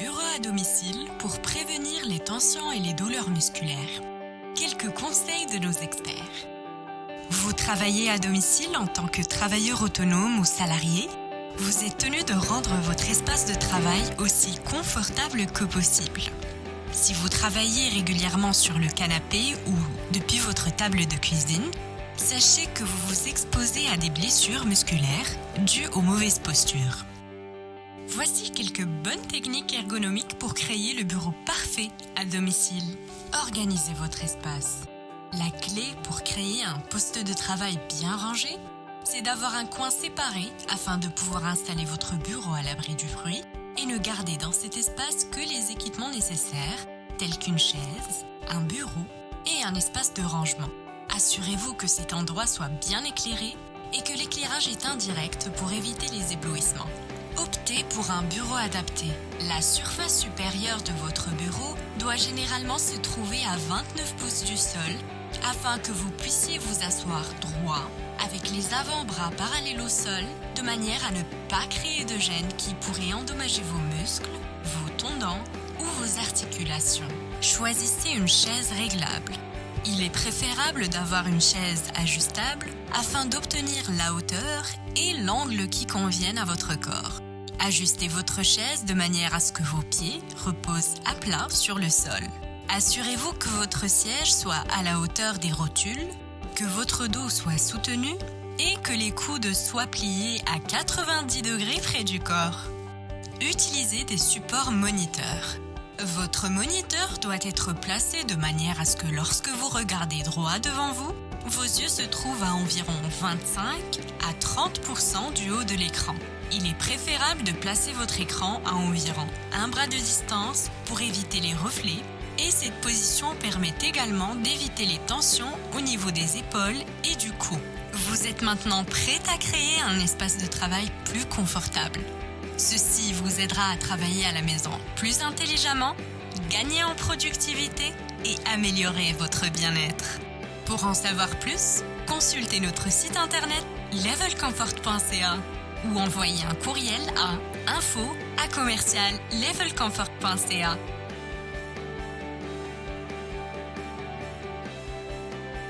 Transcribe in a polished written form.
bureau à domicile pour prévenir les tensions et les douleurs musculaires. Quelques conseils de nos experts. Vous travaillez à domicile en tant que travailleur autonome ou salarié. Vous êtes tenu de rendre votre espace de travail aussi confortable que possible. Si vous travaillez régulièrement sur le canapé ou depuis votre table de cuisine, sachez que vous vous exposez à des blessures musculaires dues aux mauvaises postures. Voici quelques bonnes techniques ergonomiques pour créer le bureau parfait à domicile. Organisez votre espace. La clé pour créer un poste de travail bien rangé, c'est d'avoir un coin séparé afin de pouvoir installer votre bureau à l'abri du bruit et ne garder dans cet espace que les équipements nécessaires, tels qu'une chaise, un bureau et un espace de rangement. Assurez-vous que cet endroit soit bien éclairé et que l'éclairage est indirect pour éviter les éblouissements. Optez pour un bureau adapté. La surface supérieure de votre bureau doit généralement se trouver à 29 pouces du sol afin que vous puissiez vous asseoir droit avec les avant-bras parallèles au sol de manière à ne pas créer de gêne qui pourrait endommager vos muscles, vos tendons ou vos articulations. Choisissez une chaise réglable. Il est préférable d'avoir une chaise ajustable afin d'obtenir la hauteur et l'angle qui conviennent à votre corps. Ajustez votre chaise de manière à ce que vos pieds reposent à plat sur le sol. Assurez-vous que votre siège soit à la hauteur des rotules, que votre dos soit soutenu et que les coudes soient pliés à 90 degrés près du corps. Utilisez des supports moniteurs. Votre moniteur doit être placé de manière à ce que lorsque vous regardez droit devant vous, vos yeux se trouvent à environ 25 à 30% du haut de l'écran. Il est préférable de placer votre écran à environ un bras de distance pour éviter les reflets et cette position permet également d'éviter les tensions au niveau des épaules et du cou. Vous êtes maintenant prêt à créer un espace de travail plus confortable. Ceci vous aidera à travailler à la maison plus intelligemment, gagner en productivité et améliorer votre bien-être. Pour en savoir plus, consultez notre site internet levelcomfort.ca ou envoyez un courriel à info@levelcomfort.ca.